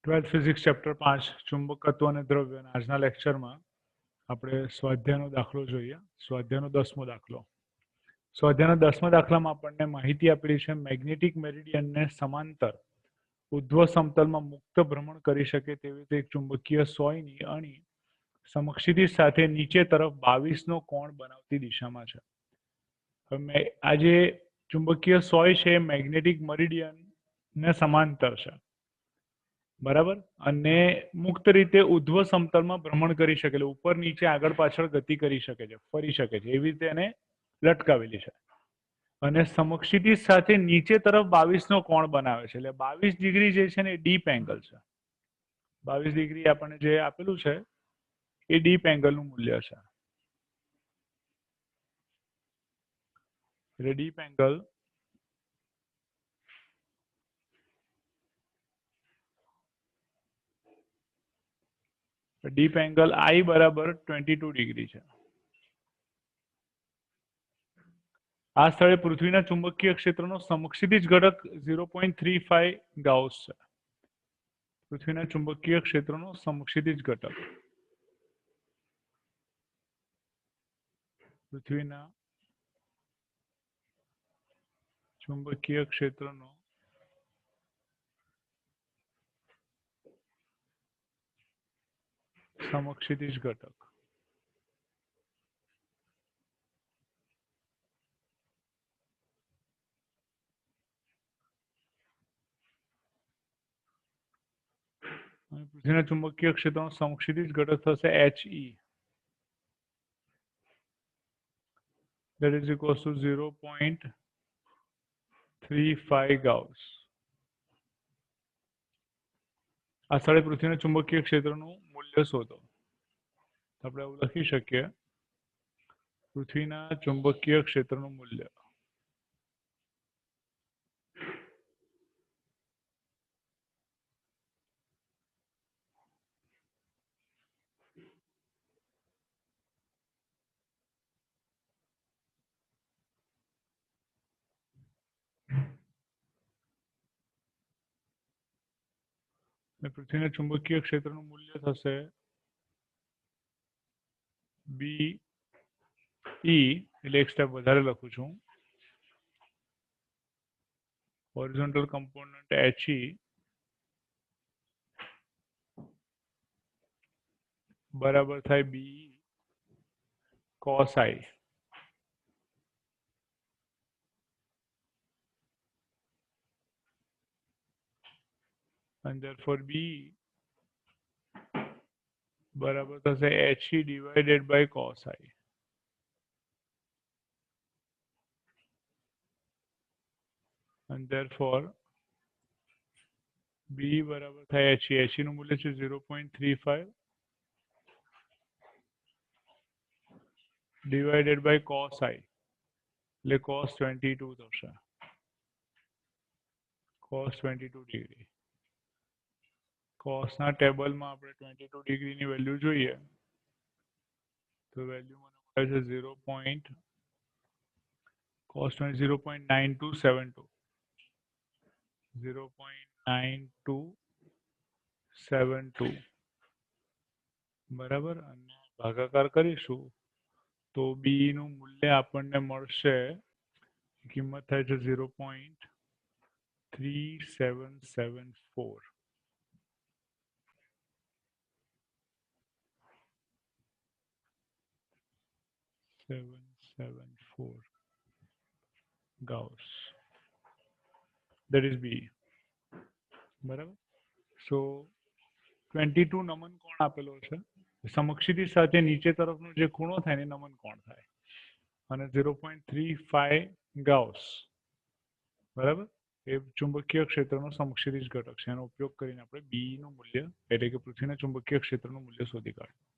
Twelfth physics chapter 5 ચુંબકત્વ અને દ્રવ્ય અને આજના લેક્ચરમાં આપણે સ્વાધ્યાયનો દાખલો જોઈએ. સ્વાધ્યાયનો 10મો દાખલો. સ્વાધ્યાયના 10મા દાખલામાં આપણને માહિતી આપેલી છે મેગ્નેટિક મેરિડિયનને સમાંતર ઉધ્વ સમતલમાં મુક્ત ભ્રમણ કરી શકે તેવી એક ચુંબકીય સોયની અણી સમક્ષિતિજ સાથે નીચે તરફ 22નો કોણ બનાવતી દિશામાં છે. હવે આ જે ચુંબકીય સોય છે મેગ્નેટિક મેરિડિયન ને સમાંતર છે, બરાબર, અને મુક્ત રીતે ઉધ્વ સમતલમાં ભ્રમણ કરી શકે, એટલે ઉપર નીચે આગળ પાછળ ગતિ કરી શકે છે, ફરી શકે છે, એવી રીતે એને લટકાવેલી છે અને સમક્ષિતિજ સાથે નીચે તરફ 22નો કોણ બનાવે છે. એટલે 22 ડિગ્રી જે છે ને એ ડીપ એંગલ છે. 22 ડિગ્રી આપણને જે આપેલું છે એ ડીપ એંગલનું મૂલ્ય છે. એટલે ડીપ એંગલ I બરાબર 22 ડિગ્રી છે. આ સ્થળે પૃથ્વીના ચુંબકીય ક્ષેત્રનો સમક્ષિતિજ ઘટક 0.35 ગાઉસ છે. પૃથ્વીના ચુંબકીય ક્ષેત્રનો સમક્ષિતિજ ઘટક પૃથ્વીના ચુંબકીય ક્ષેત્રનો સમક્ષિતિજ ઘટક પૃથ્વીના ચુંબકીય ક્ષેત્રનો સમક્ષિતિજ ઘટક થશે HE, that is equals to 0.35 Gauss. આ સ્થળે પૃથ્વીના ચુંબકીય ક્ષેત્રનું મૂલ્ય શોધો. આપણે એવું લખી શકીએ, પૃથ્વીના ચુંબકીય ક્ષેત્રનું મૂલ્ય પૃથ્વીના ચુંબકીય ક્ષેત્રનું મૂલ્ય થશે BE, એટલે એક સ્ટેપ વધારે લખું છું, હોરિઝોન્ટલ કમ્પોનન્ટ HE બરાબર થાય BE cos I. and therefore BE બરાબર થશે HE divided by cos I. and therefore BE બરાબર થાય HE. HE નું મૂલ્ય છે 0.35 divided by cos I, એટલે cos 22 થશે. cos 22 degree. cos ના ટેબલમાં આપણે 22 ડિગ્રીની વેલ્યુ જોઈએ તો વેલ્યુ મને મળે છે 0.9272 0.9272 બરાબર. અને ભાગાકાર કરીશું તો બી નું મૂલ્ય આપણને મળશે, કિંમત થાય છે 0.3774. Gauss. That is B. બરાબર. સો 22 નમન કોણ આપેલો છે. સમક્ષિતિજ સાથે નીચે તરફનો જે ખૂણો થાય ને નમન કોણ થાય, અને 0.35 ગાઉસ, બરાબર, એ ચુંબકીય ક્ષેત્રનો સમક્ષિતિજ ઘટક છે. એનો ઉપયોગ કરીને આપણે બી નું મૂલ્ય એટલે કે પૃથ્વીના ચુંબકીય ક્ષેત્રનું મૂલ્ય શોધી કાઢ્યું.